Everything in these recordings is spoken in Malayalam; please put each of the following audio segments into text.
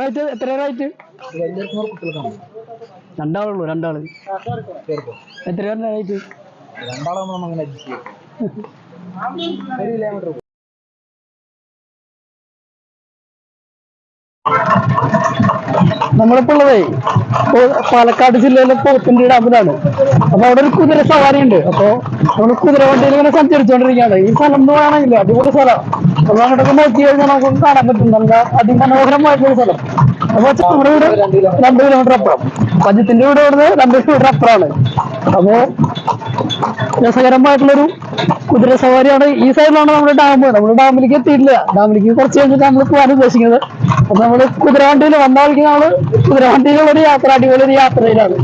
റേറ്റ് എത്ര റേറ്റ്? രണ്ടാളുള്ളൂ, രണ്ടാള്. എത്ര റേറ്റ്? രണ്ടാളാകുമ്പോൾ അങ്ങനെ അഡ്ജസ്റ്റ് ചെയ്യും. 1 കിലോമീറ്റർ. നമ്മളിപ്പോ ഉള്ളതേ പാലക്കാട് ജില്ലയിലെ പോത്തുണ്ടി ഡാമിലാണ്. അപ്പൊ അവിടെ ഒരു കുതിര സവാരി ഉണ്ട്. അപ്പൊ നമ്മൾ കുതിര വണ്ടിയിൽ ഇങ്ങനെ സഞ്ചരിച്ചുകൊണ്ടിരിക്കുകയാണ്. ഈ സ്ഥലം എന്ന് പറയുകയാണെങ്കിൽ അടിപൊളി സ്ഥലം. അപ്പൊ അങ്ങോട്ടൊക്കെ നോക്കി കഴിഞ്ഞാൽ നമുക്ക് കാണാൻ പറ്റും നല്ല അതിമനോഹരമായിട്ടുള്ള സ്ഥലം. അപ്പൊ നമ്മുടെ വീട് 2 കിലോമീറ്റർ അപ്പുറം, പഞ്ചത്തിന്റെ വീട് ഇവിടുന്ന് 2 കിലോമീറ്റർ അപ്പുറമാണ്. അപ്പോ രസകരമായിട്ടുള്ളൊരു കുതിര സവാരിയാണ്. ഈ സൈഡിലാണ് നമ്മുടെ ഡാം. നമ്മൾ ഡാമിലേക്ക് എത്തിയിട്ടില്ല. ഡാമിലേക്ക് കുറച്ച് കഴിഞ്ഞിട്ട് നമ്മൾ പോകാൻ ഉദ്ദേശിക്കുന്നത്. അപ്പൊ നമ്മള് കുതിര വണ്ടിയിൽ വന്നാലേക്ക് നമ്മള് കുതിര വണ്ടിയിലുള്ളൊരു യാത്ര, അടിപൊളി ഒരു യാത്രയിലാണ്.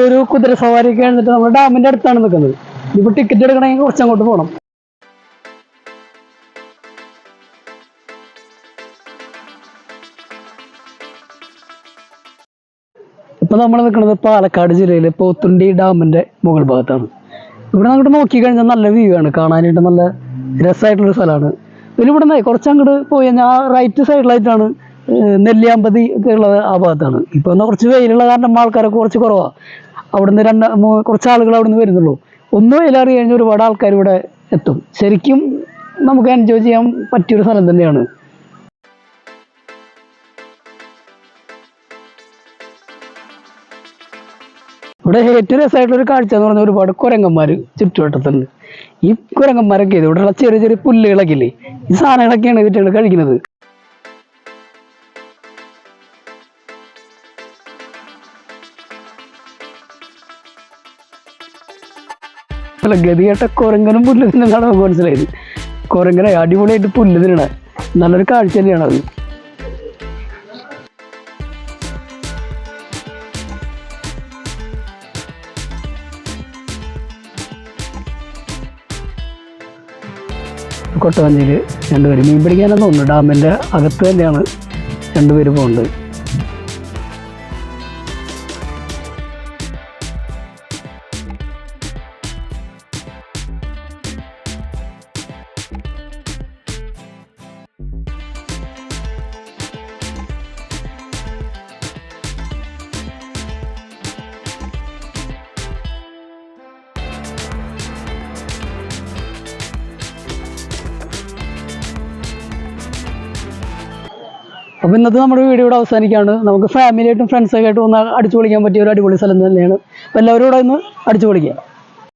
ഒരു കുതിര സവാരി ഒക്കെ കഴിഞ്ഞിട്ട് നമ്മൾ ഡാമിന്റെ അടുത്താണ് നിൽക്കുന്നത്. ഇപ്പൊ ടിക്കറ്റ് എടുക്കണമെങ്കിൽ കുറച്ചങ്ങോട്ട് പോകണം. ഇപ്പൊ നമ്മൾ നിൽക്കുന്നത് പാലക്കാട് ജില്ലയിലെ പോത്തുണ്ടി ഡാമിന്റെ മുകൾ ഭാഗത്താണ്. ഇവിടെ അങ്ങോട്ട് നോക്കി കഴിഞ്ഞാൽ നല്ല വ്യൂ ആണ്, കാണാനായിട്ട് നല്ല രസമായിട്ടുള്ളൊരു സ്ഥലമാണ്. ഇതിലിവിടെ നിന്ന് കുറച്ചങ്ങോട്ട് പോയി കഴിഞ്ഞാൽ ആ റൈറ്റ് സൈഡിലായിട്ടാണ് നെല്ലിയാമ്പതി ഒക്കെ ഉള്ളത്, ആ ഭാഗത്താണ്. ഇപ്പൊ എന്നാൽ കുറച്ച് വെയിലുള്ള കാരണം ആൾക്കാരൊക്കെ കുറച്ച് കുറവാണ്. അവിടുന്ന് കുറച്ച് ആളുകൾ അവിടുന്ന് വരുന്നുള്ളൂ. ഒന്ന് വെയിലേറി കഴിഞ്ഞാൽ ഒരുപാട് ആൾക്കാർ ഇവിടെ എത്തും. ശരിക്കും നമുക്ക് എൻജോയ് ചെയ്യാൻ പറ്റിയൊരു സ്ഥലം തന്നെയാണ്. ഇവിടെ ഏറ്റവും രസമായിട്ടുള്ളൊരു കാഴ്ച എന്ന് പറഞ്ഞാൽ ഒരുപാട് കുരങ്ങന്മാര് ചുറ്റുവട്ടത്തുണ്ട്. ഈ കുരങ്ങന്മാരൊക്കെ ഇവിടെയുള്ള ചെറിയ ചെറിയ പുല്ലുകളൊക്കെ ഇല്ലേ, ഈ സാധനങ്ങളൊക്കെയാണ് ഇവറ്റുകൾ കഴിക്കുന്നത്. അല്ല, ഗതികെട്ട കുരങ്ങനും പുല്ല് തിന്നാണ് നമുക്ക് മനസ്സിലായത്. കുരങ്ങനെ അടിപൊളിയായിട്ട് പുല്ല് തിന്നണ നല്ലൊരു കാഴ്ച തന്നെയാണ് അത്. കൊട്ടവഞ്ചിയിൽ 2 പേര് മീൻ പിടിക്കാനെന്ന് തോന്നുന്നു. ഡാമിൻ്റെ അകത്ത് തന്നെയാണ് 2 പേര് പോകുന്നത്. അപ്പോൾ ഇന്നത്തെ നമ്മുടെ വീഡിയോ ഇവിടെ അവസാനിക്കുകയാണ്. നമുക്ക് ഫാമിലിയായിട്ടും ഫ്രണ്ട്സൊക്കെ ആയിട്ടും ഒന്ന് അടിച്ചു പൊളിക്കാൻ പറ്റിയ ഒരു അടിപൊളി സ്ഥലം തന്നെയാണ്. അപ്പോൾ എല്ലാവരും ഇവിടെ ഒന്ന് അടിച്ചു പൊളിക്കുക.